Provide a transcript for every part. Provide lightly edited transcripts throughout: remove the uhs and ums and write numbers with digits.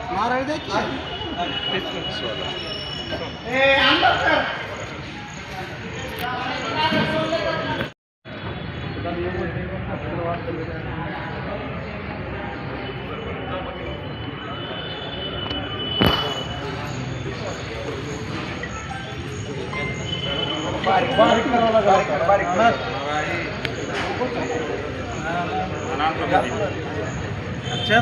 नारळ दे की बारीक बारीक करावं लागेल बारीक अच्छा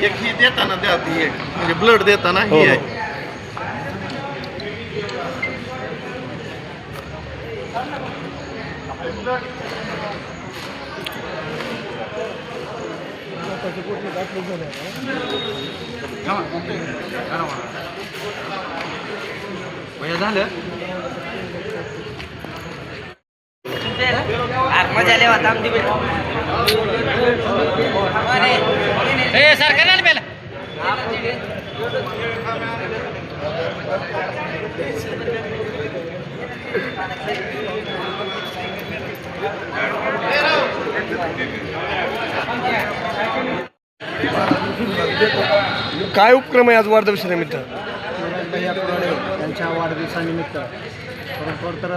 एक ही देताना द्या ती एक म्हणजे ब्लड देताना ही आहे झालं मजा आली होता आमची सरकार आलं पहिला काय उपक्रम आहे आज वाढदिवसानिमित्त? त्यांच्या वाढदिवसानिमित्त खरोखर तर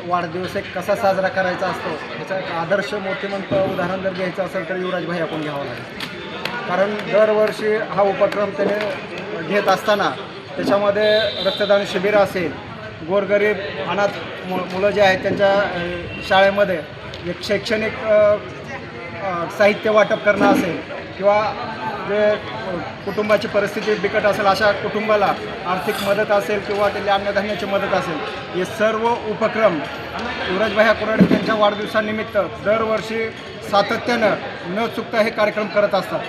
वाढदिवस एक कसा साजरा करायचा असतो याचा एक आदर्श मोठेमंत उदाहरण जर घ्यायचं असेल तर युवराज भाई आपण घ्यावं लागेल. कारण दरवर्षी हा उपक्रम त्याने घेत असताना त्याच्यामध्ये रक्तदान शिबिर असेल, गोरगरीब अनाथ मुलं जे आहेत त्यांच्या शाळेमध्ये एक शैक्षणिक साहित्य वाटप करणं असेल किंवा जे कुटुंबाची परिस्थिती बिकट असेल अशा कुटुंबाला आर्थिक मदत असेल किंवा त्याला अन्नधान्याची मदत असेल, हे सर्व उपक्रम युवराजभाई कुराडे त्यांच्या वाढदिवसानिमित्त दरवर्षी सातत्यानं न चुकता हे कार्यक्रम करत असतात.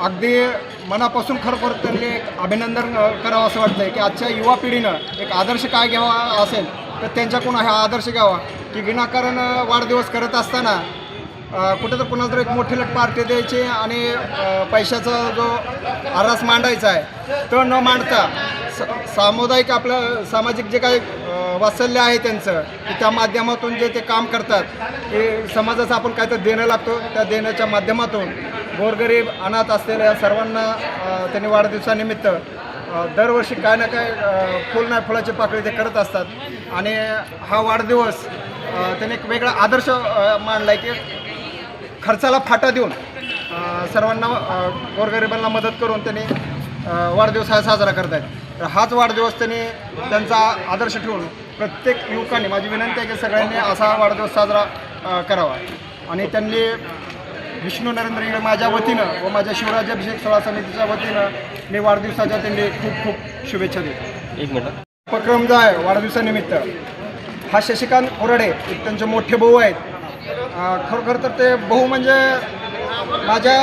अगदी मनापासून खरोखर त्यांनी एक अभिनंदन करावं असं वाटतं आहे की आजच्या युवा पिढीनं एक आदर्श काय घ्यावा असेल तर त्यांच्याकडून हा आदर्श घ्यावा की विनाकारण वाढदिवस करत असताना कुठं तर कुणाला तर एक मोठी लट पार्टी द्यायची आणि पैशाचा जो आरास मांडायचा आहे तो न मांडता सामुदायिक आपलं सामाजिक जे काही वात्सल्य आहे त्यांचं की त्या माध्यमातून जे ते काम करतात की समाजाचं आपण काहीतरी देणं लागतो त्या देण्याच्या माध्यमातून गोरगरीब अनाथ असलेल्या सर्वांना त्यांनी वाढदिवसानिमित्त दरवर्षी काय ना काय फुल नाही फुलाची पाकळी ते करत असतात आणि हा वाढदिवस त्यांनी एक वेगळा आदर्श मांडला आहे की खर्चाला फाटा देऊन सर्वांना गोरगरिबांना मदत करून त्यांनी वाढदिवस हा साजरा करत आहेत. तर हाच वाढदिवस त्यांनी त्यांचा आदर्श ठेवून प्रत्येक युवकांनी माझी विनंती आहे की सगळ्यांनी असा वाढदिवस साजरा करावा आणि त्यांनी विष्णू नरेंद्र इंगळे माझ्या वतीनं व माझ्या शिवराज्याभिषेक सोहळा समितीच्या वतीनं मी वाढदिवसाच्या त्यांनी खूप खूप शुभेच्छा देतो. एक मिनिट. उपक्रम जो आहे वाढदिवसानिमित्त हा शशिकांत कोराडे एक त्यांचे मोठे भाऊ आहेत. खरोखर तर ते भाऊ म्हणजे माझ्या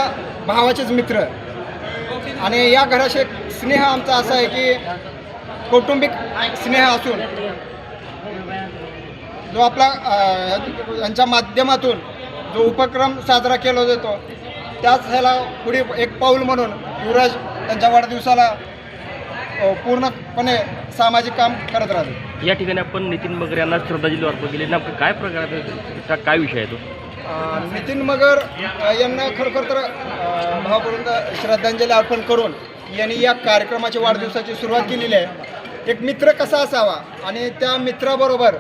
भावाचेच मित्र आणि या घराशी एक स्नेह आमचा असा आहे की कौटुंबिक स्नेह असून जो आपला यांच्या माध्यमातून जो उपक्रम साजरा केला जातो त्याच ह्याला पुढे एक पाऊल म्हणून युवराज त्यांच्या वाढदिवसाला पूर्णपणे सामाजिक काम करत राहतो. या ठिकाणी आपण नितीन मगर यांना श्रद्धांजली अर्पण केली. नेमकं काय प्रकार आहे, काय विषय आहे तो? नितीन मगर यांना खरोखर तर भावपूर्ण श्रद्धांजली अर्पण करून यांनी या कार्यक्रमाची वाढदिवसाची सुरुवात केलेली आहे. एक मित्र कसा असावा आणि त्या मित्राबरोबर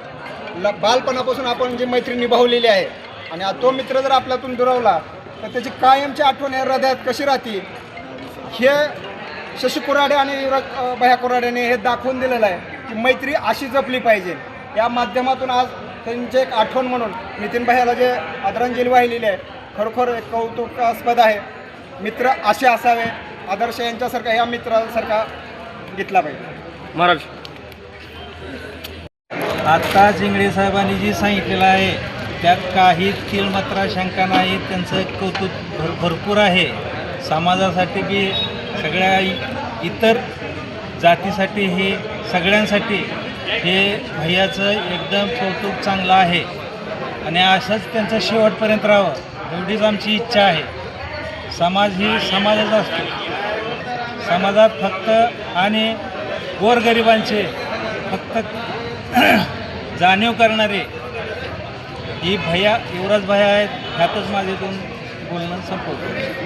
बालपणापासून आपण जी मैत्री निभावलेली आहे आणि तो मित्र जर आपल्यातून दुरावला तर त्याची कायमची आठवण या हृदयात कशी राहते हे शशी कोराडे आणि युवराज भैया कोराडेने हे दाखवून दिलेलं आहे की मैत्री अशी जपली पाहिजे. या माध्यमातून आज त्यांचे एक आठवण म्हणून नितीन भैयाला जे आदरांजली वाहिलेली आहे खरोखर एक कौतुकास्पद आहे. मित्र असे असावे, आदर्श यांच्यासारखा या मित्रासारखा घेतला पाहिजे. महाराज आत्ता जिंगडे साहेबांनी जी सांगितलेलं आहे त्यात काही तिळमात्र शंका नाही. त्यांचं कौतुक भरपूर आहे. समाजासाठी बी सगळ्या इतर जातीसाठी हे सगळ्यांसाठी हे भैयाचं एकदम कौतुक चांगलं आहे आणि असंच त्यांचं शेवटपर्यंत राहावं एवढीच आमची इच्छा आहे. समाज ही समाजाचा असतो. समाजात फक्त आणि गोरगरिबांचे फक्त जाणीव करणारे ही भैया युवराज भैया आहेत. ह्यातच माझे दोन बोलणं संपवतो.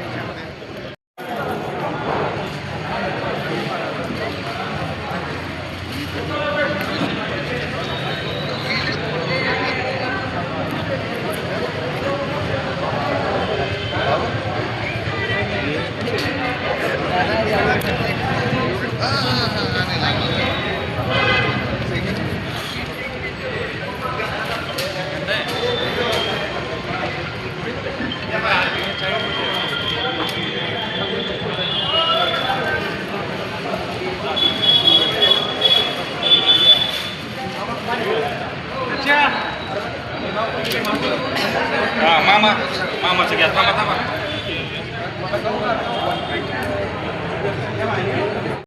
मामाचं घ्या. थांबा.